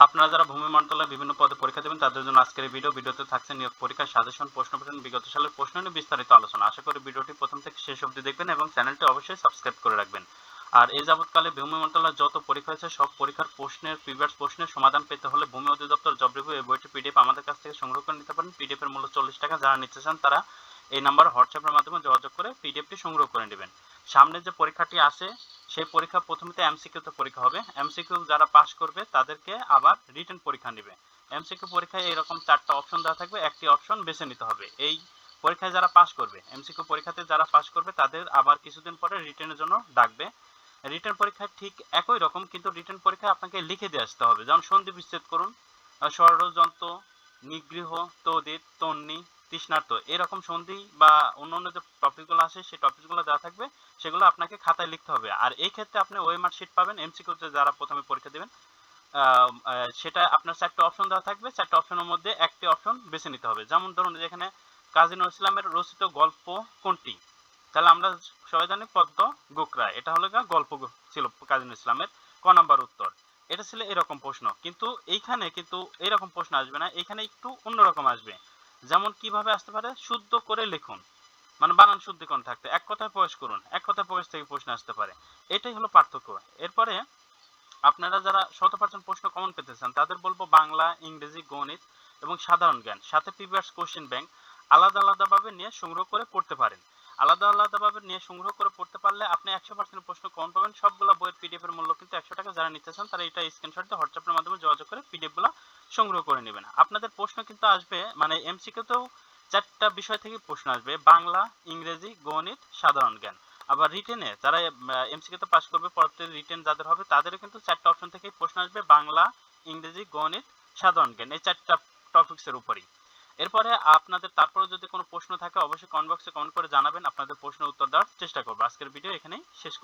আপনারা যারা ভূমি মন্ত্রণালয়ে বিভিন্ন পদে পরীক্ষা দেবেন তাদের জন্য আজকের এই ভিডিওতে থাকছে নিয়োগ পরীক্ষার সাজেশন, প্রশ্নপত্র, বিগত সালের প্রশ্ন নিয়ে বিস্তারিত আলোচনা। আশা করি ভিডিওটি প্রথম থেকে শেষ অবধি দেখবেন এবং চ্যানেলটি অবশ্যই সাবস্ক্রাইব করে রাখবেন। আর এই যাবৎকালে ভূমি মন্ত্রণালয়ের যত পরীক্ষা হয়েছে সব পরীক্ষার প্রশ্নের প্রিভিয়াস প্রশ্নের সমাধান পেতে হলে ভূমি অধিদপ্তর জব রিভিউ এই বইটি পিডিএফ আমাদের কাছ থেকে সংগ্রহ করে নিতে পারেন। পিডিএফ এর মূল্য 40 টাকা। যারা নিতে চান তারা এই নাম্বার হোয়াটসঅ্যাপের মাধ্যমে যোগাযোগ করে পিডিএফটি সংগ্রহ করে নেবেন। সামনে যে পরীক্ষাটি আছে সেই পরীক্ষা প্রথমে এমসিকিউতে পরীক্ষা হবে। এমসিকিউ যারা পাস করবে তাদেরকে আবার রিটেন পরীক্ষা নেবে। এমসিকিউ পরীক্ষায় এরকম 4টা অপশন দেওয়া থাকবে, একটি অপশন বেছে নিতে হবে। এই পরীক্ষায় যারা পাস করবে, এমসিকিউ পরীক্ষাতে যারা পাস করবে তাদের আবার কিছুদিন পরে রিটেনের জন্য ডাকবে। রিটেন পরীক্ষা ঠিক একই রকম, কিন্তু রিটেন পরীক্ষায় আপনাকে লিখে দিয়ে আসতে হবে। যেমন সন্ধি বিচ্ছেদ করুন, ষড়যন্ত্র, নিগৃহ, তদিত, তন্নি, তৃষ্ণার্ত, এরকম সন্ধি বা অন্যান্য যে টপিকগুলো আছে সেই টপিকগুলো দেওয়া থাকবে, সেগুলো আপনাকে খাতায় লিখতে হবে। আর এই ক্ষেত্রে আপনি ওএমআর শিট পাবেন। এমসিকিউতে যারা প্রথমে পরীক্ষা দেবেন সেটা আপনার 4টা অপশন দেওয়া থাকবে। 4টা অপশনের মধ্যে একটি অপশন বেছে নিতে হবে। যেমন ধরুন যেখানে কাজী নজরুল ইসলামের রচিত গল্প কোনটি, তাহলে আমরা সবাই জানি পদ্ম গোকরা, এটা হলো গল্প ছিল কাজী নজরুল ইসলামের। ক নাম্বার উত্তর। এটা ছিল এরকম প্রশ্ন, কিন্তু এইখানে কিন্তু এরকম প্রশ্ন আসবে না, এখানে একটু অন্যরকম আসবে। যেমন কিভাবে আসতে পারে, শুদ্ধ করে লিখুন, মানে বানান শুদ্ধিকরণ থাকতে, এক কথায় প্রকাশ করুন, এক কথায় প্রকাশ থেকে প্রশ্ন আসতে পারে। এটাই হলো পার্থক্য। এরপরে আপনারা যারা 100% প্রশ্ন কমন পেতে চান তাদের বলবো বাংলা, ইংরেজি, গণিত এবং সাধারণ জ্ঞান সাথে প্রিভিয়াস কোশ্চেন ব্যাংক আলাদা আলাদাভাবে নিয়ে সংগ্রহ করে পড়তে পারেন। আলাদা আলাদাভাবে নিয়ে সংগ্রহ করে পড়তে পারলে আপনি 100% প্রশ্ন কমন পাবেন। সবগুলো বইয়ের পিডিএফ এর মূল্য কিন্তু 100 টাকা। যারা নিতে চান তারা এটা স্ক্রিনশট দিয়ে হোয়াটসঅ্যাপের মাধ্যমে যোগাযোগ করে পিডিএফ গুলো সংগ্রহ করে নেবেন। আপনাদের প্রশ্ন কিন্তু আসবে, মানে এমসিকিউতেও 4টা বিষয় থেকে প্রশ্ন আসবে: বাংলা, ইংরেজি, গণিত, সাধারণ জ্ঞান। আবার রিটেনে যারা এমসিকিউতে পাস করবে, পরবর্তী রিটেন যাদের হবে তাদেরও কিন্তু 4টা অপশন থেকে প্রশ্ন আসবে: বাংলা, ইংরেজি, গণিত, সাধারণ জ্ঞান, এই 4টা টপিকস এর উপরই। এরপরে আপনাদের তারপরে যদি কোনো প্রশ্ন থাকে অবশ্যই কমেন্ট বক্সে কমেন্ট করে জানাবেন। আপনাদের প্রশ্নের উত্তর দেওয়ার চেষ্টা করবো। আজকের ভিডিও এখানেই শেষ করছি।